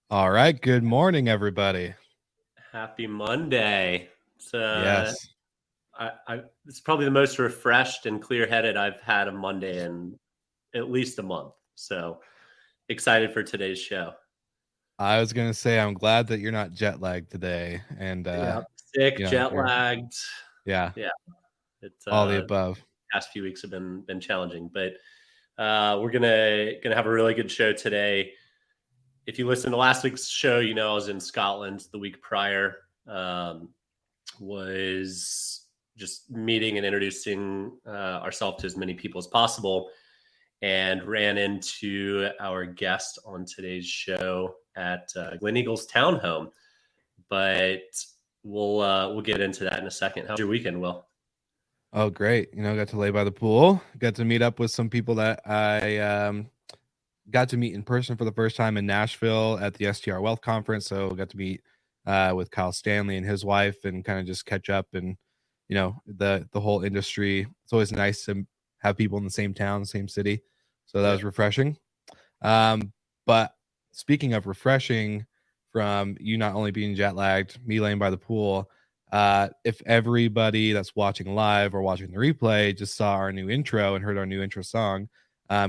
All right. Good morning, everybody. Happy Monday. It's Yes. it's probably the most refreshed and clear-headed I've had a Monday in at least a month. So excited for today's show. I was going to say, I'm glad that you're not jet lagged today. And, Yeah, sick, jet you're, lagged. yeah, Yeah, it's all the above. past few weeks have been challenging, but we're gonna have a really good show today. If you listen to last week's show, you know I was in Scotland the week prior. Was just meeting and introducing ourselves to as many people as possible, and ran into our guest on today's show at Glen Eagles Townhome. But we'll get into that in a second. How's your weekend, Will? Oh, great. Got to lay by the pool, got to meet up with some people that I got to meet in person for the first time in Nashville at the STR Wealth Conference. So got to meet with Kyle Stanley and his wife and kind of just catch up and, the whole industry. It's always nice to have people in the same town, same city. So that was refreshing. But speaking of refreshing, from you not only being jet lagged, me laying by the pool, if everybody that's watching live or watching the replay just saw our new intro and heard our new intro song,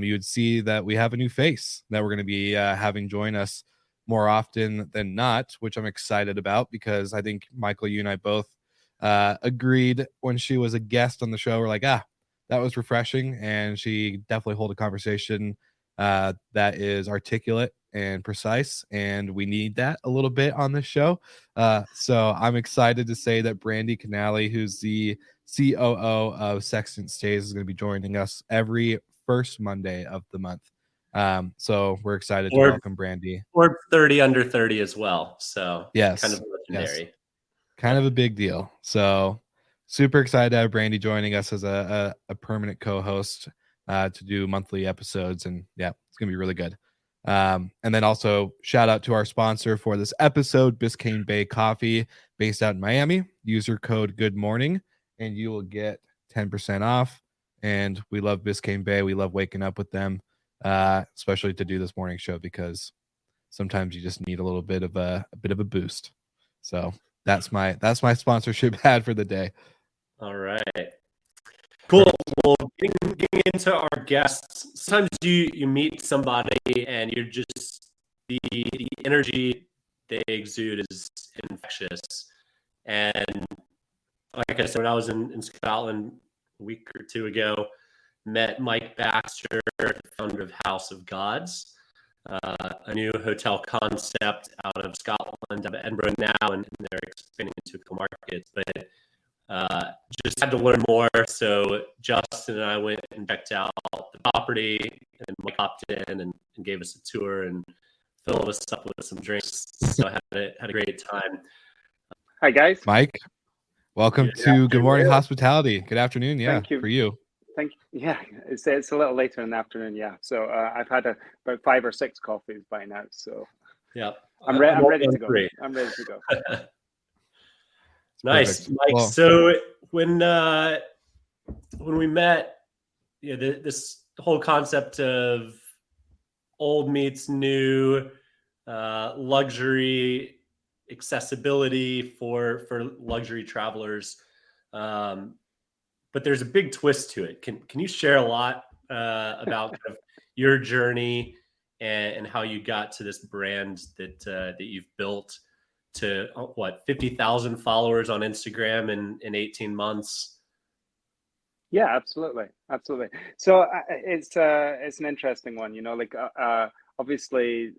you would see that we have a new face that we're going to be having join us more often than not, which I'm excited about because I think Michael, you and I both agreed when she was a guest on the show. We're like, that was refreshing, and she definitely hold a conversation that is articulate and precise, and we need that a little bit on this show. So I'm excited to say that Brandy Canali, who's the COO of Sextant Stays, is going to be joining us every first Monday of the month. So we're excited to welcome Brandy. Or 30 under 30 as well. So Yes, kind of legendary. Yes. Kind of a big deal. So super excited to have Brandy joining us as a permanent co-host to do monthly episodes. And yeah, it's going to be really good. And then also shout out to our sponsor for this episode, Biscayne Bay Coffee, based out in Miami. User code Good Morning, and you will get 10% off. And we love Biscayne Bay. We love waking up with them, especially to do this morning show because sometimes you just need a little bit of a boost. So that's my sponsorship ad for the day. All right. Cool. Well, getting into our guests, sometimes you meet somebody and you're just the energy they exude is infectious. And like I said, when I was in Scotland a week or two ago, met Mike Baxter, founder of House of Gods, a new hotel concept out of Scotland, out of Edinburgh now, and they're expanding into a couple markets. But just had to learn more. So Justin and I went and checked out the property, and Mike hopped in and gave us a tour and filled us up with some drinks. So I had a great time. Hi guys, Mike. Welcome to Good Morning Hospitality. Good afternoon. Yeah, thank you. For you. Thank you. Yeah, it's a little later in the afternoon. Yeah, so I've had about 5 or 6 coffees by now. So yeah, I'm ready to go. I'm ready to go. Nice, Mike. Well, so when we met, this whole concept of old meets new, luxury accessibility for luxury travelers, but there's a big twist to it. Can you share a lot about kind of your journey and how you got to this brand that you've built to 50,000 followers on Instagram in 18 months? Yeah, absolutely. So it's an interesting one, like obviously,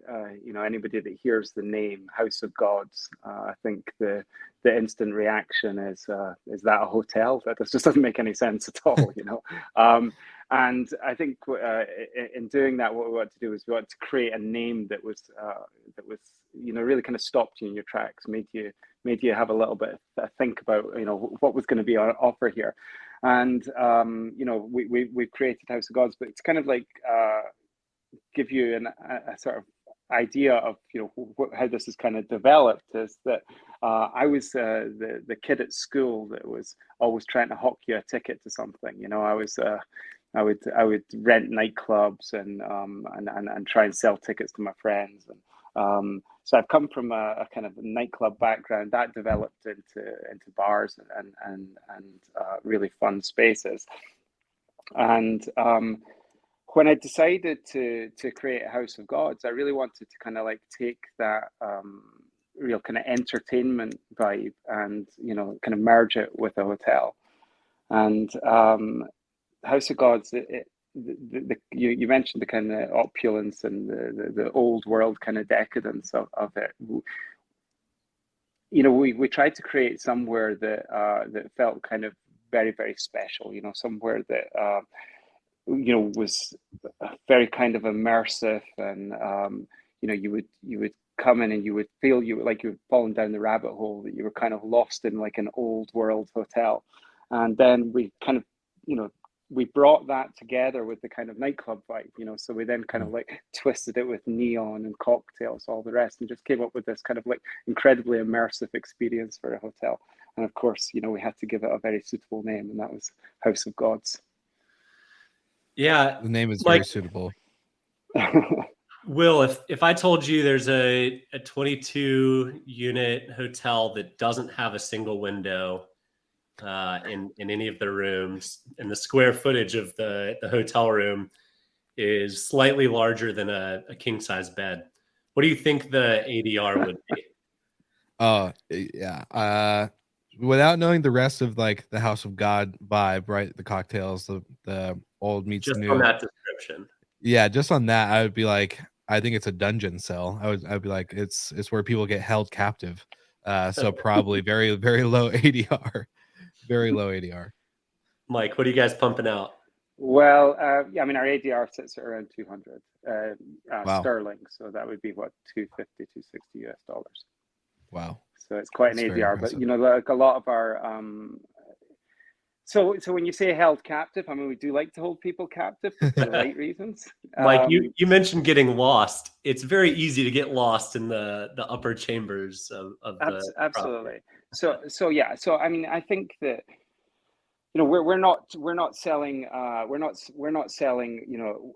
anybody that hears the name House of Gods, I think the instant reaction is that a hotel? That just doesn't make any sense at all, And I think in doing that, what we wanted to do is we wanted to create a name that was really kind of stopped you in your tracks, made you have a little bit of think about what was going to be on offer here. And we've created House of Gods, but it's kind of like give you a sort of idea of how this is kind of developed. Is that I was the kid at school that was always trying to hawk you a ticket to something. I would rent nightclubs and try and sell tickets to my friends. And So I've come from a kind of nightclub background that developed into bars and really fun spaces. And when I decided to create a House of Gods, I really wanted to kind of like take that real kind of entertainment vibe and kind of merge it with a hotel. And House of Gods, you mentioned the kind of opulence and the old world kind of decadence of it. We tried to create somewhere that felt kind of very, very special. Somewhere that was very kind of immersive, and you would come in and you would feel like you had fallen down the rabbit hole, that you were kind of lost in like an old world hotel. And then we kind of we brought that together with the kind of nightclub vibe, so we then kind of like twisted it with neon and cocktails, all the rest, and just came up with this kind of like incredibly immersive experience for a hotel. And of course, we had to give it a very suitable name, and that was House of Gods. Yeah, the name is very suitable. Will, if I told you there's a 22 unit hotel that doesn't have a single window in any of the rooms, and the square footage of the hotel room is slightly larger than a king size bed, what do you think the ADR would be? Oh, yeah. Without knowing the rest of like the House of God vibe, right? The cocktails, the old meets Just new. on that description. Yeah, just on that, I would be like, I think it's a dungeon cell. I'd be like, it's where people get held captive. So probably very, very low ADR. Very low ADR. Mike, what are you guys pumping out? Well, yeah, I mean, our ADR sits at around 200 Wow. sterling. So that would be what, 250, 260 US dollars. Wow. So it's quite an ADR, but like a lot of our so when you say held captive, I mean, we do like to hold people captive for the right reasons. Mike, you mentioned getting lost. It's very easy to get lost in the upper chambers of the absolutely. So yeah. So I mean, I think that we're not selling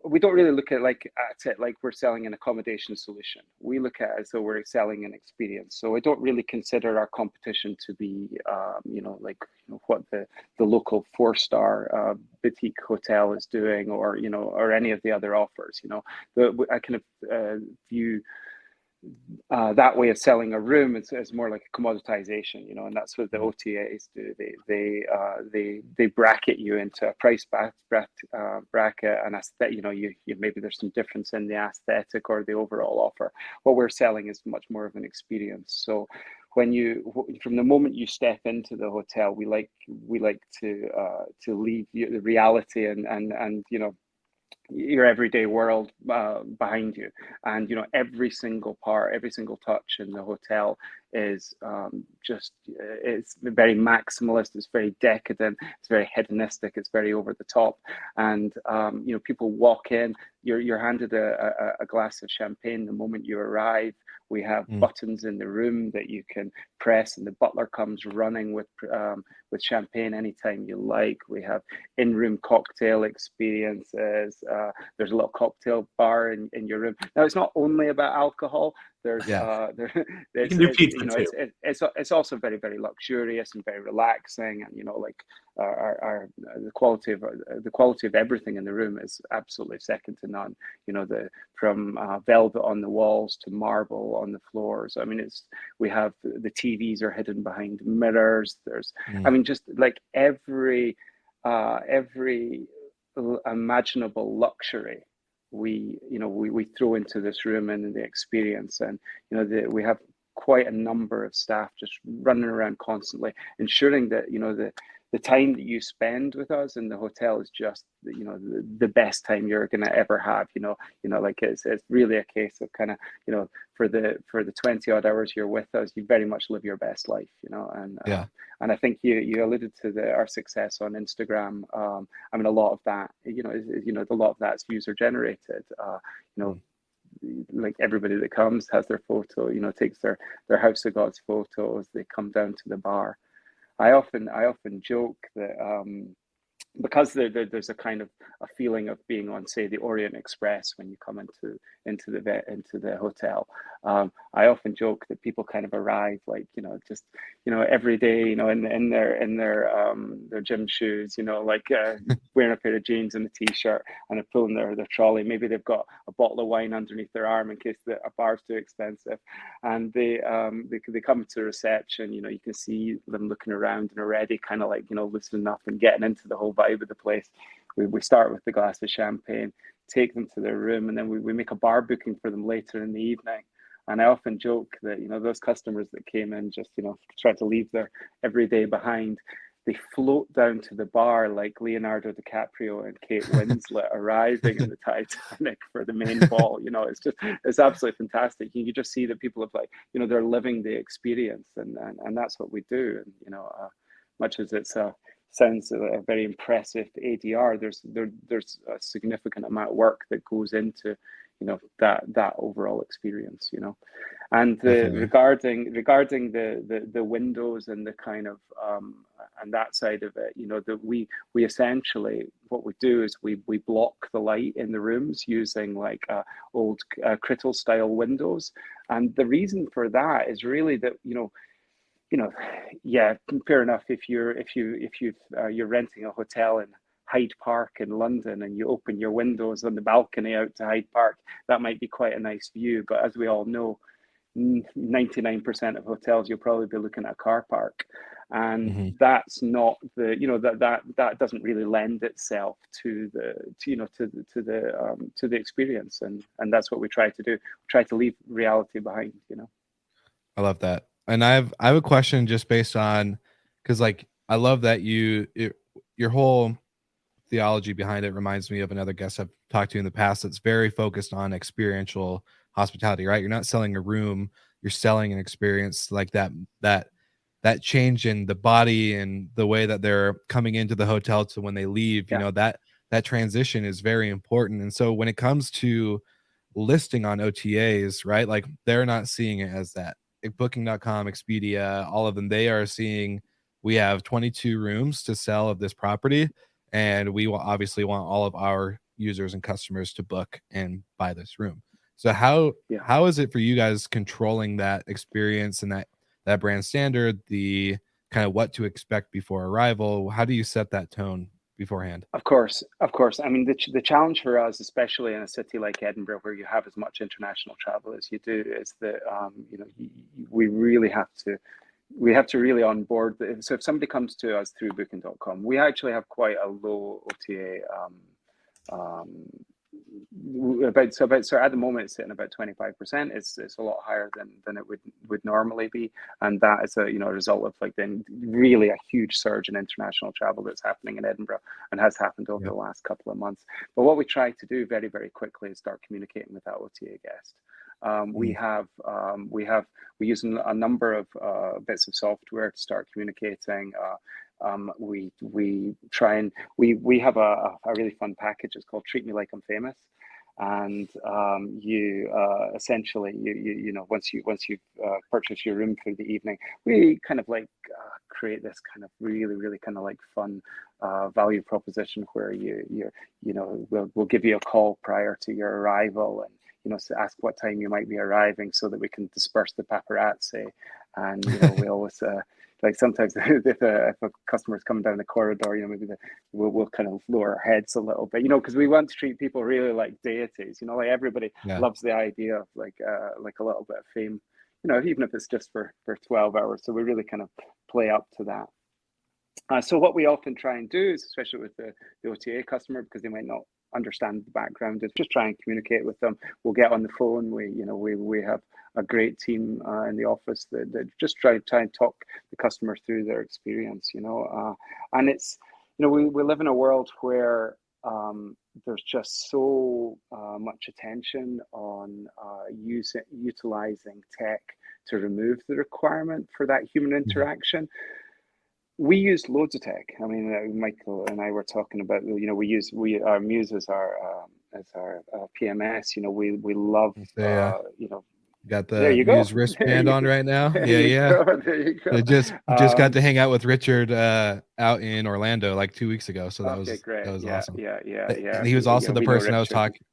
we don't really look at it like we're selling an accommodation solution. We look at it as though we're selling an experience. So I don't really consider our competition to be what the local 4-star boutique hotel is doing, or any of the other offers. I kind of view that way of selling a room is more like a commoditization, and that's what the OTAs do. They bracket you into a price bracket, and you maybe there's some difference in the aesthetic or the overall offer. What we're selling is much more of an experience. So from the moment you step into the hotel, we like to leave the reality and your everyday world behind you, and every single touch in the hotel is it's very maximalist, it's very decadent, it's very hedonistic, it's very over the top. And people walk in, you're handed a glass of champagne the moment you arrive. We have buttons in the room that you can press, and the butler comes running with champagne anytime you like. We have in-room cocktail experiences. There's a little cocktail bar in your room. Now, it's not only about alcohol. There's you can do pizza too. It's also very, very luxurious and very relaxing, and the quality of everything in the room is absolutely second to none. From velvet on the walls to marble on the floors. I mean, we have the TVs are hidden behind mirrors. There's, I mean, just like every imaginable luxury we throw into this room and in the experience. And we have quite a number of staff just running around constantly, ensuring that the time that you spend with us in the hotel is just the best time you're going to ever have. Like it's really a case of kind of for the 20 odd hours you're with us, you very much live your best life. And I think you alluded to our success on Instagram. I mean, a lot of that a lot of that's user generated. Like everybody that comes has their photo, takes their House of Gods photos. They come down to the bar. I often joke that because there's a kind of a feeling of being on, say, the Orient Express when you come into the hotel. I often joke that people kind of arrive like, just, every day, in their gym shoes, like wearing a pair of jeans and a t-shirt, and they're pulling their trolley. Maybe they've got a bottle of wine underneath their arm in case a bar's too expensive, and they come to reception. You can see them looking around and already kind of like, loosening up and getting into the whole vibe of the place. We start with the glass of champagne, take them to their room, and then we make a bar booking for them later in the evening. And I often joke that, those customers that came in just, try to leave their everyday behind, they float down to the bar like Leonardo DiCaprio and Kate Winslet arriving in the Titanic for the main ball. It's absolutely fantastic. You can just see that people have, like, they're living the experience, and that's what we do. And, much as it sounds a very impressive ADR, there's a significant amount of work that goes into that overall experience, and regarding the windows and the kind of and that side of it, that we essentially, what we do is we block the light in the rooms using like old Crittall style windows. And the reason for that is really that yeah, fair enough. If you're renting a hotel in Hyde Park in London and you open your windows on the balcony out to Hyde Park, that might be quite a nice view. But as we all know, 99% of hotels, you'll probably be looking at a car park, and that's not the that doesn't really lend itself to the experience, and that's what we try to do. We try to leave reality behind. I love that. And I have a question just based on, because like I love that your whole theology behind it reminds me of another guest I've talked to in the past that's very focused on experiential hospitality, right? You're not selling a room, you're selling an experience, like that change in the body and the way that they're coming into the hotel to when they leave. Yeah. That transition is very important. And so when it comes to listing on OTAs, right, like they're not seeing it as that. Like Booking.com, Expedia, all of them, they are seeing we have 22 rooms to sell of this property, and we will obviously want all of our users and customers to book and buy this room. So how is it for you guys controlling that experience and that brand standard, the kind of what to expect before arrival? How do you set that tone beforehand? Of course. I mean, the challenge for us, especially in a city like Edinburgh, where you have as much international travel as you do, is that we really have to really onboard. So if somebody comes to us through Booking.com, we actually have quite a low OTA. So at the moment it's sitting about 25%. It's a lot higher than it would normally be, and that is a result of like then really a huge surge in international travel that's happening in Edinburgh and has happened over the last couple of months. But what we try to do very, very quickly is start communicating with that OTA guest. We use a number of bits of software to start communicating. We try and we have a really fun package. It's called Treat Me Like I'm Famous, and you essentially once you purchase your room for the evening, we kind of like create this kind of really kind of like fun value proposition where we'll give you a call prior to your arrival, and so ask what time you might be arriving so that we can disperse the paparazzi. And we always like sometimes if a customer's coming down the corridor, maybe we'll kind of lower our heads a little bit, because we want to treat people really like deities. Like everybody loves the idea of like a little bit of fame, even if it's just for 12 hours. So we really kind of play up to that. So what we often try and do is, especially with the OTA customer, because they might not understand the background, is just try and communicate with them. We'll get on the phone. We have a great team in the office that just try and talk the customer through their experience. And it's we live in a world where there's just so much attention on utilizing tech to remove the requirement for that human interaction. We use loads of tech. I mean, Michael and I were talking about, our Muse as our PMS. We love, Got There the you go. Muse wristband on right now. There Yeah, you yeah. go. There you go. I just got to hang out with Richard out in Orlando like 2 weeks ago. So that Okay, was great. Yeah, awesome. yeah, yeah, yeah. And he was also the We know person I was Richard. talking.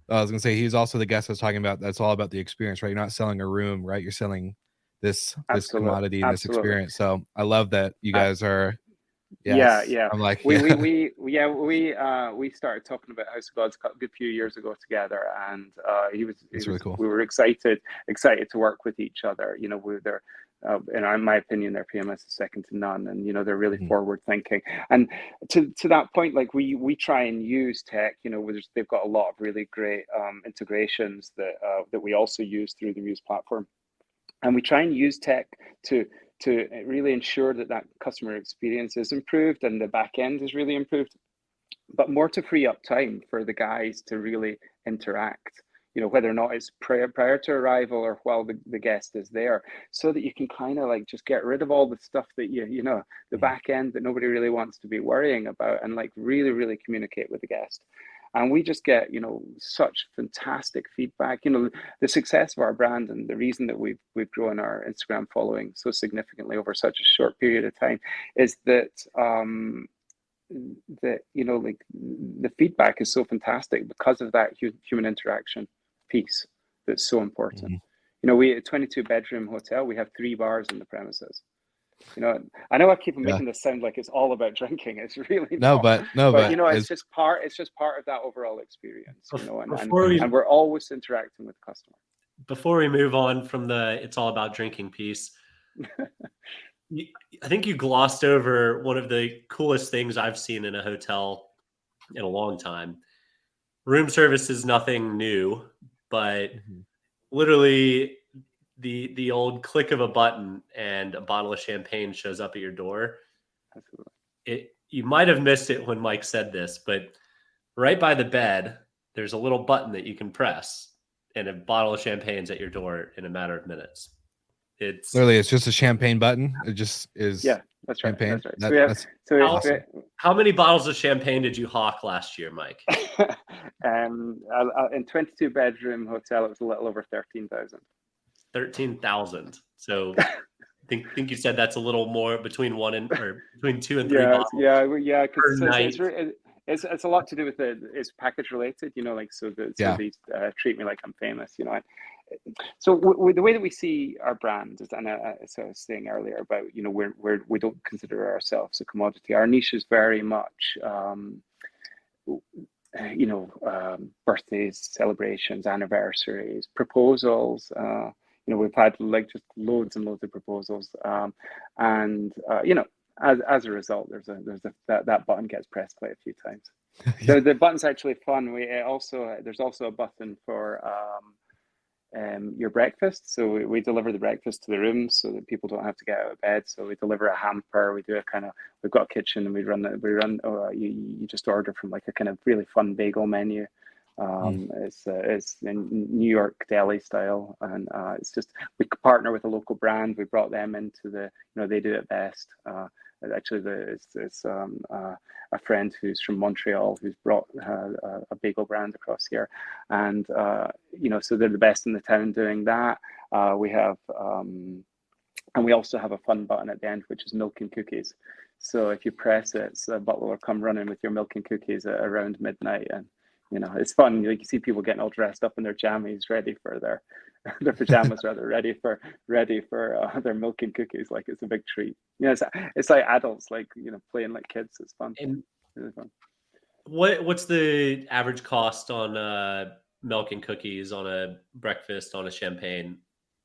I was gonna say he was also the guest I was talking about. That's all about the experience, right? You're not selling a room, right? You're selling this Absolutely, commodity and this absolutely. experience. So I love that you guys are. Yeah, Yes, yeah. I'm like, We yeah, we we yeah we started talking about House of Gods a good few years ago together, and that's really cool. we were excited to work with each other. You know, we're there. In my opinion, their PMS is second to none, and you know they're really Mhm. forward thinking. And to that point, like we try and use tech. You know, they've got a lot of really great integrations that we also use through the Muse platform, and we try and use tech to really ensure that customer experience is improved and the back end is really improved, but more to free up time for the guys to really interact, you know, whether or not it's prior to arrival or while the guest is there, so that you can kind of like just get rid of all the stuff that you know, the Mhm. back end that nobody really wants to be worrying about, and like really communicate with the guest. And we just get, you know, such fantastic feedback. You know, the success of our brand and the reason that we've grown our Instagram following so significantly over such a short period of time is that that, you know, like the feedback is so fantastic because of that human interaction piece that's so important. Mhm. You know, we a 22 bedroom hotel, we have 3 bars in the premises. You know, I know I keep Yeah. making this sound like it's all about drinking. It's really No, not. no, But you but know, it's just part of that overall experience, you know, Before we and we're always interacting with the customer. before we move on from the it's all about drinking piece, I think you glossed over one of the coolest things I've seen in a hotel in a long time. Room service is nothing new, but Mhm. literally the old click of a button and a bottle of champagne shows up at your door. Absolutely. You might have missed it when Mike said this, but right by the bed, there's a little button that you can press, and a bottle of champagne's at your door in a matter of minutes. It's Literally, it's just a champagne button. It just is Yeah, that's right. champagne. That's right. So we have That's how awesome. how many bottles of champagne did you hawk last year, Mike? in 22 bedroom hotel, it was a little over 13,000. 13,000. So think you said that's a little more between between 2 and 3 Yeah, bottles yeah, per because night. it's a lot to do with it's package related, you know, like so Yeah. these treat me like I'm famous, you know. And so the way that we see our brand is, and as I was saying earlier about, you know, we don't consider ourselves a commodity. Our niche is very much, you know, birthdays, celebrations, anniversaries, proposals. You know, we've had like just loads and loads of proposals, and you know, as a result, that button gets pressed quite a few times. Yeah. The button's actually fun. There's also a button for your breakfast. So we deliver the breakfast to the rooms so that people don't have to get out of bed. So we deliver a hamper. We do a kind of, we've got a kitchen and we run. You just order from like a kind of really fun bagel menu. It's in New York deli style, and it's just, we partner with a local brand. We brought them into the, you know, they do it best. Actually, it's a friend who's from Montreal who's brought a bagel brand across here, and you know, so they're the best in the town doing that. We have and we also have a fun button at the end, which is milk and cookies. So if you press it, the butler will come running with your milk and cookies at around midnight, and you know, it's fun. Like, you see people getting all dressed up in their jammies, ready for their pajamas, rather, ready for their milk and cookies. Like, it's a big treat. You know, it's like adults, like, you know, playing like kids. It's fun. And Really fun. what's the average cost on milk and cookies, on a breakfast, on a champagne?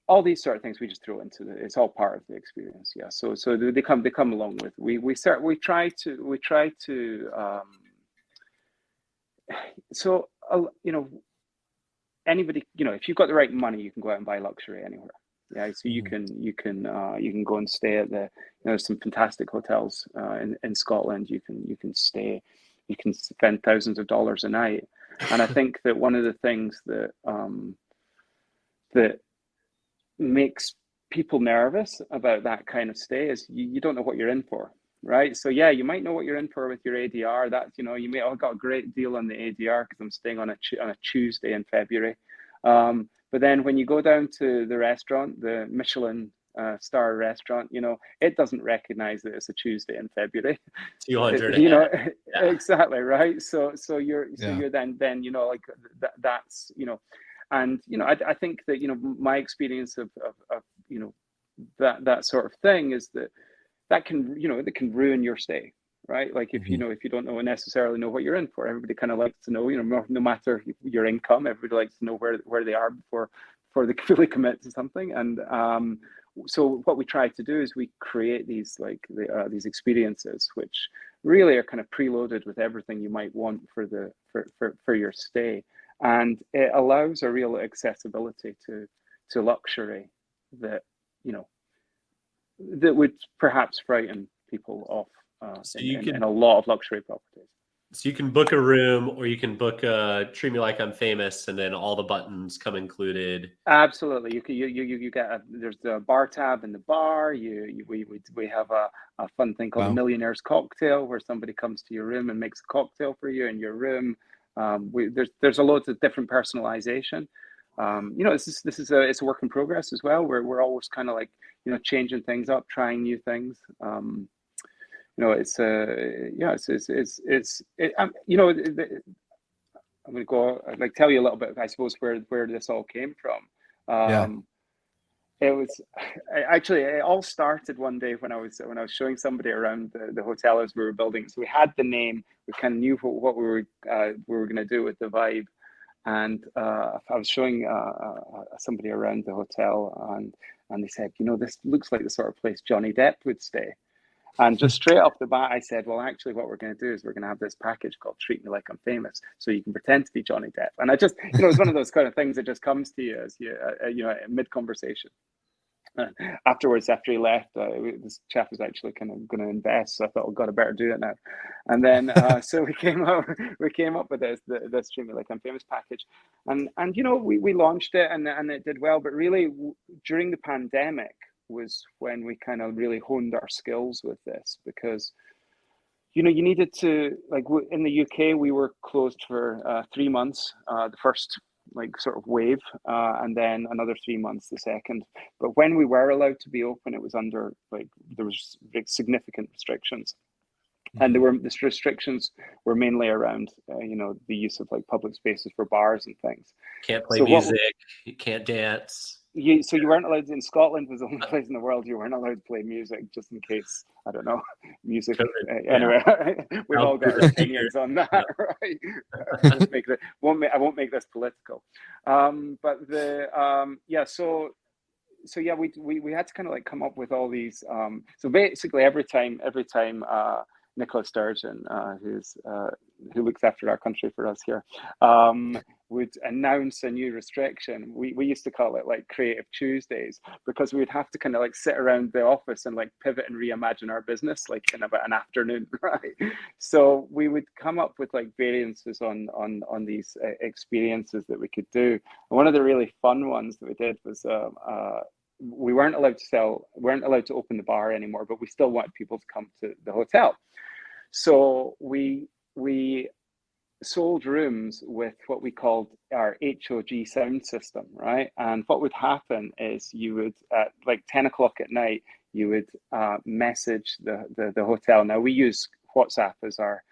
All these sort of things we just throw into it's all part of the experience. Yeah. So they come along with, we try to so you know, anybody, you know, if you've got the right money, you can go out and buy luxury anywhere. Yeah, so you can go and stay at the, you know, there's some fantastic hotels in Scotland. You can stay, you can spend thousands of dollars a night, and I think that one of the things that that makes people nervous about that kind of stay is you don't know what you're in for, right? So yeah, you might know what you're in for with your ADR. That, you know, you may, oh, I got a great deal on the ADR because I'm staying on a Tuesday in February. But then when you go down to the restaurant, the Michelin star restaurant, you know, it doesn't recognize that it's a Tuesday in February. 200 You know, yeah. exactly, right? So you're Yeah. you're then, you know, like that's, you know, and you know, I think that, you know, my experience of you know, that sort of thing is that can, you know, that can ruin your stay, right? Like if you know, if you don't necessarily know what you're in for, everybody kind of likes to know, you know, no matter your income, everybody likes to know where they are before they fully commit to something. And so what we try to do is we create these like these experiences which really are kind of preloaded with everything you might want for your stay, and it allows a real accessibility to luxury that, you know, that would perhaps frighten people off in a lot of luxury properties. So you can book a room, or you can book Treat Me Like I'm Famous, and then all the buttons come included. Absolutely, you get there's the bar tab in the bar. We have a fun thing called a millionaire's cocktail, where somebody comes to your room and makes a cocktail for you in your room. There's a lot of different personalization. You know, this is it's a work in progress as well. We're always kind of like, you know, changing things up, trying new things. You know, it's yeah, you know, I'm going to go like tell you a little bit, I suppose, where this all came from. It was actually, it all started one day when I was showing somebody around the hotel as we were building. So we had the name, we kind of knew what we were going to do with the vibe, and I was showing somebody around the hotel, and they said, you know, this looks like the sort of place Johnny Depp would stay. And just straight off the bat, I said, well, actually, what we're going to do is we're going to have this package called Treat Me Like I'm Famous, so you can pretend to be Johnny Depp. And I just, you know, it's one of those kind of things that just comes to you as you know, mid-conversation. Afterwards, after he left, this chap was actually kind of going to invest, so I thought, oh God, I better do it now. And then so we came up with this Treat Me Like I'm Famous package, and you know, we launched it, and it did well. But really, during the pandemic was when we kind of really honed our skills with this, because, you know, you needed to, like, in the UK we were closed for 3 months, the first like sort of wave, and then another 3 months the second. But when we were allowed to be open, it was under, like, there was significant restrictions. And the restrictions were mainly around, you know, the use of like public spaces for bars and things. Can't play music, you can't dance. So you weren't allowed, in Scotland was the only place in the world you weren't allowed to play music, just in case, I don't know, music. Anyway, we've all got our opinions on that, right? I won't make this political. But so yeah, we had to kind of like come up with all these. So basically, every time Nicola Sturgeon, who looks after our country for us here, would announce a new restriction. We used to call it like Creative Tuesdays, because we would have to kind of like sit around the office and like pivot and reimagine our business like in about an afternoon, right? So we would come up with like variances on these experiences that we could do. And one of the really fun ones that we did was we weren't allowed to open the bar anymore, but we still wanted people to come to the hotel. So we sold rooms with what we called our HOG sound system, right? And what would happen is you would, at like 10 o'clock at night, you would message the hotel. Now we use WhatsApp as our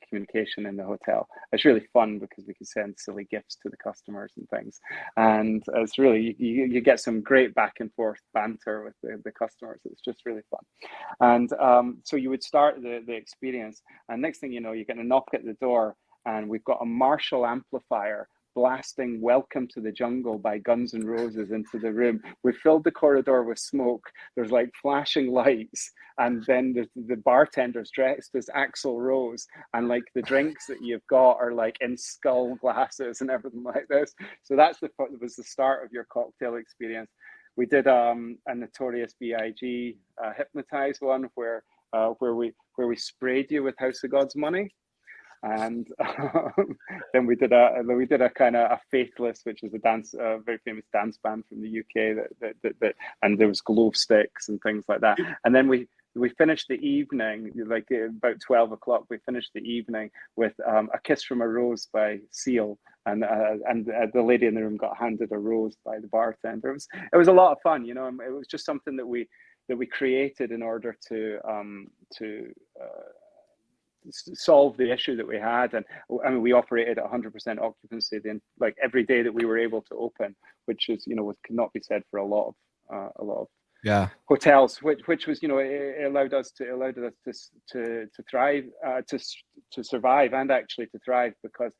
communication in the hotel. It's really fun because we can send silly gifts to the customers and things, and it's really, you get some great back and forth banter with the customers. It's just really fun. And so you would start the experience, and next thing you know, you get a knock at the door, and we've got a Marshall amplifier blasting Welcome to the Jungle by Guns N' Roses into the room. We filled the corridor with smoke. There's like flashing lights, and then the bartender's dressed as Axl Rose, and like the drinks that you've got are like in skull glasses and everything like this. So was the start of your cocktail experience. We did a Notorious B.I.G. Hypnotize one where we sprayed you with House of God's money. And then we did a kind of a Faithless, which is a very famous dance band from the UK that and there was glow sticks and things like that. And then we we finished the evening like about 12 o'clock. We finished the evening with A Kiss from a Rose by Seal, and the lady in the room got handed a rose by the bartender. It was a lot of fun, you know. And it was just something that we created in order to solve the issue that we had. And I mean, we operated at 100% occupancy then, like every day that we were able to open, which is, you know, cannot be said for a lot of hotels, which was, you know, it allowed us to thrive, to survive, and actually to thrive, because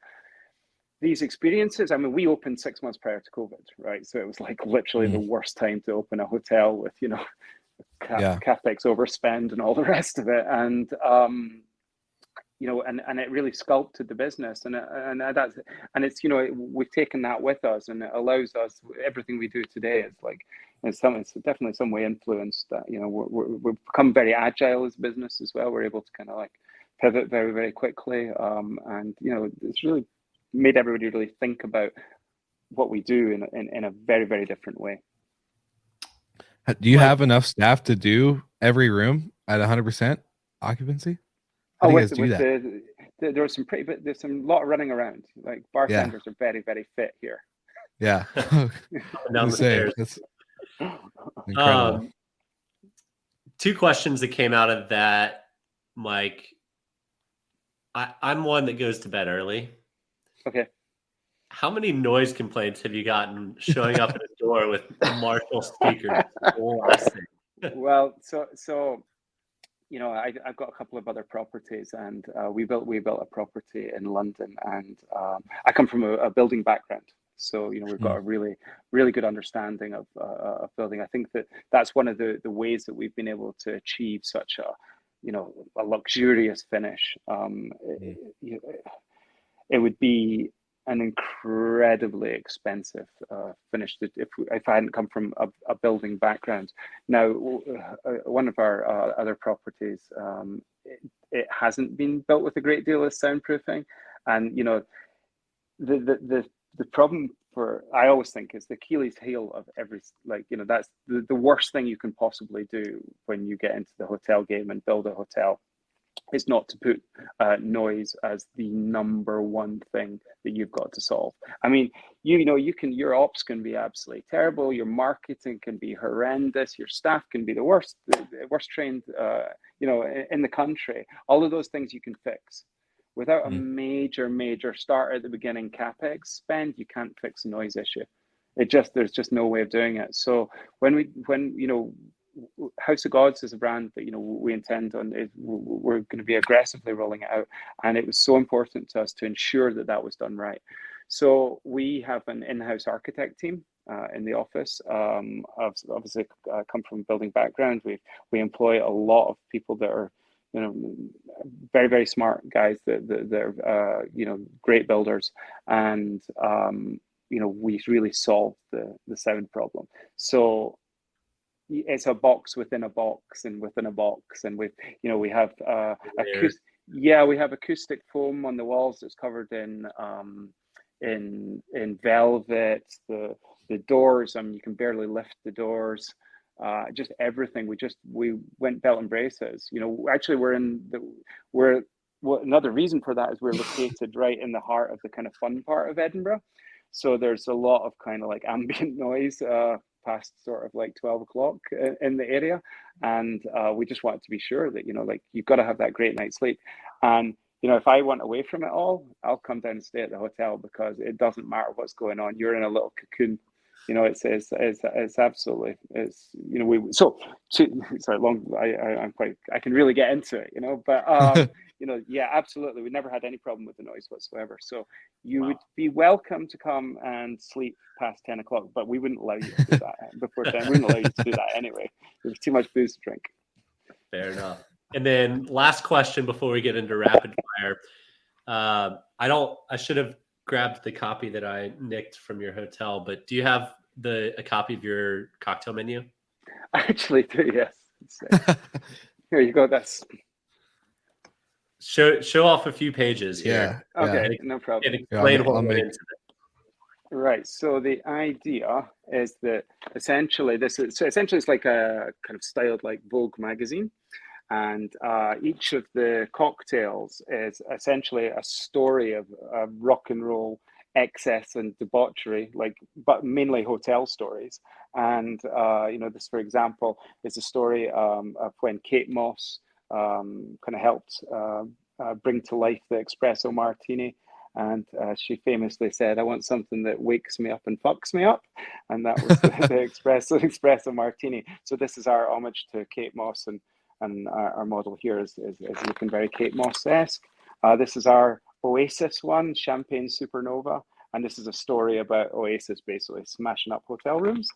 these experiences, I mean, we opened 6 months prior to COVID, right? So it was like literally the worst time to open a hotel with, you know, capex overspend and all the rest of it. And you know, and it really sculpted the business, and it's, you know, we've taken that with us, and it allows us, everything we do today is like, it's definitely some way influenced that, you know, we've become very agile as a business as well. We're able to kind of like pivot very, very quickly, and you know, it's really made everybody really think about what we do in a very, very different way. Do you have enough staff to do every room at 100% occupancy? How do you guys do that? There's a lot of running around. Like bartenders are very, very fit here. Yeah. Down the stairs. That's incredible. 2 questions that came out of that, Mike. I'm one that goes to bed early. Okay. How many noise complaints have you gotten showing up at a door with Marshall speakers blasting? Well, so you know, I've got a couple of other properties, and we built a property in London, and I come from a building background, so you know, we've got a really, really good understanding of building. I think that's one of the ways that we've been able to achieve such a luxurious finish. It would be an incredibly expensive finish if I hadn't come from a building background. Now, one of our other properties, it hasn't been built with a great deal of soundproofing, and you know, the problem I always think is the Achilles heel of every, like, you know, that's the worst thing you can possibly do when you get into the hotel game and build a hotel, is not to put noise as the number one thing that you've got to solve. I mean, your ops can be absolutely terrible, your marketing can be horrendous, your staff can be the worst trained, in the country. All of those things you can fix. Without a major start at the beginning capex spend, you can't fix a noise issue. There's just no way of doing it. So when House of Gods is a brand that, you know, we intend on, we're going to be aggressively rolling it out, and it was so important to us to ensure that was done right. So we have an in-house architect team in the office. Obviously, come from a building background. We employ a lot of people that are, you know, very, very smart guys that are great builders, and we really solved the sound problem. So it's a box within a box and within a box, and we have we have acoustic foam on the walls that's covered in velvet. The doors, I mean, you can barely lift the doors. Just everything. We went belt and braces. You know, actually, another reason for that is we're located right in the heart of the kind of fun part of Edinburgh. So there's a lot of kind of like ambient noise past sort of like 12 o'clock in the area, and we just wanted to be sure that, you know, like, you've got to have that great night's sleep. And you know, if I want away from it all, I'll come down and stay at the hotel, because it doesn't matter what's going on. You're in a little cocoon. You know, it's absolutely, it's, you know, I can really get into it, you know, but you know, yeah, absolutely, we never had any problem with the noise whatsoever. So you would be welcome to come and sleep past 10 o'clock, but we wouldn't allow you to do that before 10. We wouldn't allow you to do that anyway. There's too much booze to drink. Fair enough. And then last question before we get into rapid fire. I should have grabbed the copy that I nicked from your hotel, but do you have a copy of your cocktail menu? I actually do, yes. Here you go. That's show off a few pages here. Yeah. Okay, no problem. And explain what went into it. Right. So the idea is that essentially it's like a kind of styled like Vogue magazine, and each of the cocktails is essentially a story of rock and roll excess and debauchery, like, but mainly hotel stories. And this, for example, is a story of when Kate Moss kind of helped bring to life the espresso martini. And she famously said, "I want something that wakes me up and fucks me up," and that was the espresso martini. So this is our homage to Kate Moss, and our model here is looking very Kate Moss-esque. This is our Oasis one, Champagne Supernova, and this is a story about Oasis basically smashing up hotel rooms.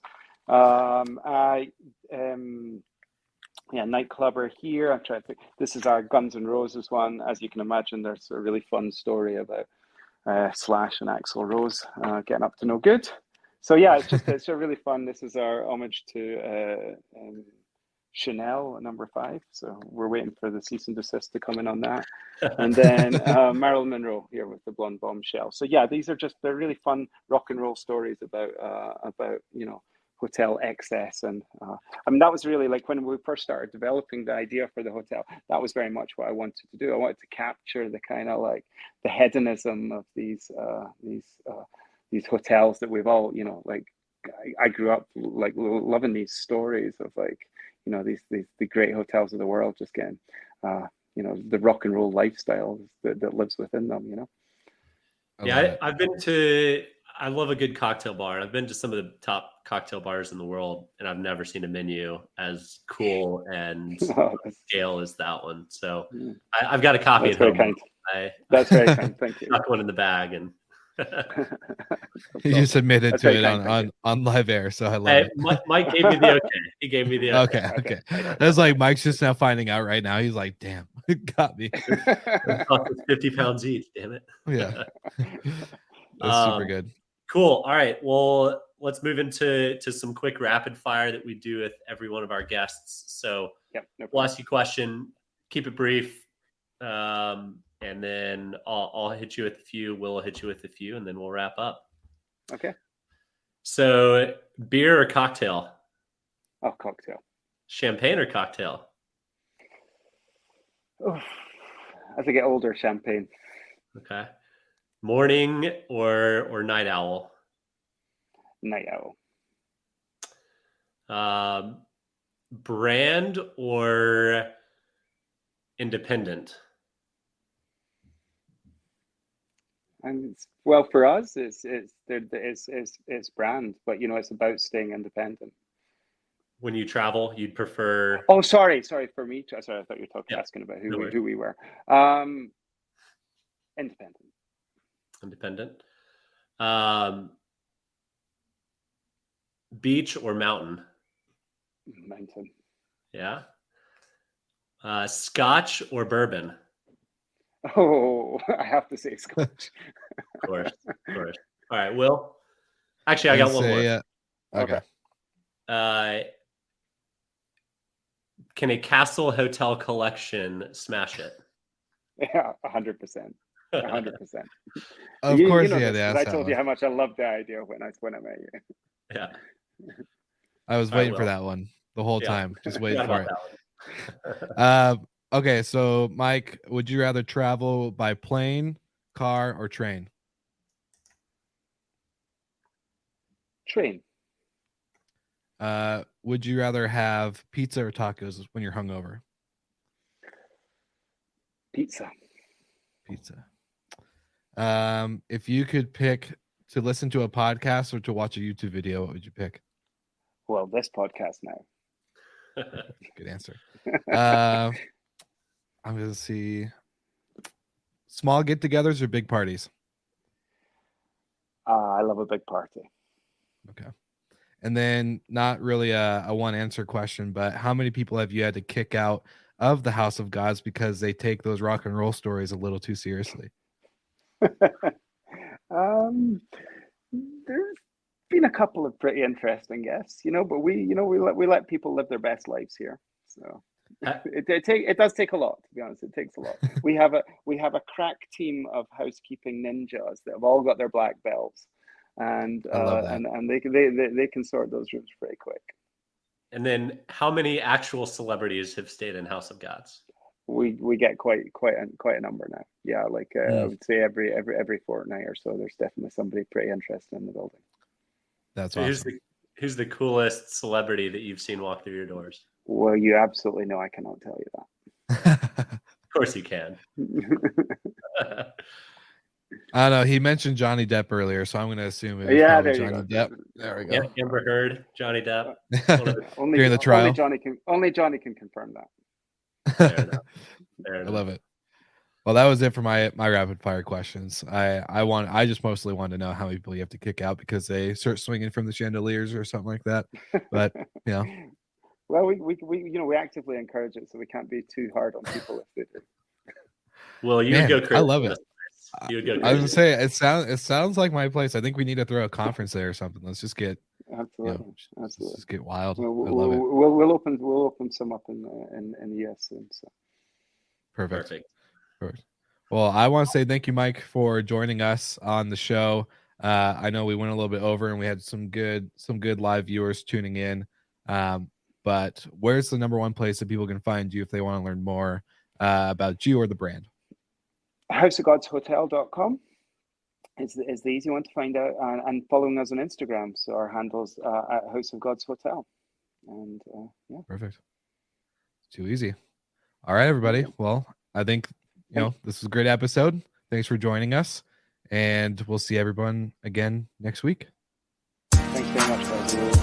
Nightclubber here. I'm trying to think. This is our Guns N' Roses one. As you can imagine, there's a really fun story about Slash and Axl Rose getting up to no good. So yeah, it's a really fun. This is our homage to Chanel number 5. So we're waiting for the cease and desist to come in on that. And then Marilyn Monroe here with the blonde bombshell. So yeah, they're really fun rock and roll stories about hotel excess. And that was really like when we first started developing the idea for the hotel, that was very much what I wanted to do. I wanted to capture the kind of like the hedonism of these hotels that we've all, like I grew up like loving these stories of like, these the great hotels of the world just getting the rock and roll lifestyle that lives within them. I love a good cocktail bar. I've been to some of the top cocktail bars in the world, and I've never seen a menu as cool and scale as that one. So I've got a copy at home. That's very kind. Thank you. Stuck one in the bag, and you just admitted to it on live air, so I love it. Mike gave me the okay. He gave me the okay. That's like Mike's just now finding out right now. He's like, "Damn, it got me." It cost us 50 pounds each. Damn it. Yeah, that's super good. Cool. All right. Well, let's move into some quick rapid fire that we do with every one of our guests. So we'll ask you a question, keep it brief, and then I'll hit you with a few. Will hit you with a few, and then we'll wrap up. Okay. So, beer or cocktail? Oh, cocktail. Champagne or cocktail? Oh, as I get older, champagne. Okay. Morning or night owl? Night owl. Brand or independent? And well, for us, it's brand, but it's about staying independent. When you travel, you'd prefer? Oh, sorry. For me, sorry, I thought you were asking about who we were. Independent. Independent. Beach or mountain? Mountain. Yeah. Scotch or bourbon? Oh, I have to say Scotch. Of course. All right, Will. Actually, I got one more. Okay. Can a Castle Hotel collection smash it? Yeah, 100%. 100%. Of course, I told you how much I loved the idea when I met you. Yeah. I was waiting for that one the whole time. Just waiting for it. Okay, so Mike, would you rather travel by plane, car, or train? Train. Would you rather have pizza or tacos when you're hungover? Pizza. If you could pick to listen to a podcast or to watch a YouTube video, what would you pick? Well, this podcast now. Good answer. I'm going to see small get-togethers or big parties. I love a big party. Okay. And then not really a one answer question, but how many people have you had to kick out of the House of Gods because they take those rock and roll stories a little too seriously? There's been a couple of pretty interesting guests, but we let people live their best lives here. So it does take a lot, to be honest. It takes a lot. We have a crack team of housekeeping ninjas that have all got their black belts. and I love that. and they can sort those rooms pretty quick. And then, how many actual celebrities have stayed in House of Gods? We get quite a number now. Yeah, like I would say every fortnight or so, there's definitely somebody pretty interested in the building. That's So awesome. who's the coolest celebrity that you've seen walk through your doors? Well, you absolutely know I cannot tell you that. Of course you can. I don't know. He mentioned Johnny Depp earlier, so I'm going to assume it was Yeah, probably there you Johnny go. Depp. There we go. Yeah, Amber Heard, Johnny Depp. During the trial. Only Johnny can confirm that. Fair enough. Fair I enough. love it. Well, that was it for my rapid fire questions. I just mostly wanted to know how many people you have to kick out because they start swinging from the chandeliers or something like that. But Well, we actively encourage it, so we can't be too hard on people if they do. Well, you would go crazy. I love it. You would go crazy. I was gonna say it sounds like my place. I think we need to throw a conference there or something. Let's just get absolutely. Let's just get wild. I We'll love it. We'll open some up in the US soon. So perfect. Well, I want to say thank you, Mike, for joining us on the show. I know we went a little bit over and we had some good live viewers tuning in. But where's the number one place that people can find you if they want to learn more about you or the brand? houseofgodshotel.com is the easy one to find out, and following us on Instagram. So our handles at House of Gods Hotel. And yeah, perfect. Too easy. All right, everybody. Well, I think this was a great episode. Thanks for joining us, and we'll see everyone again next week. Thanks very much, guys.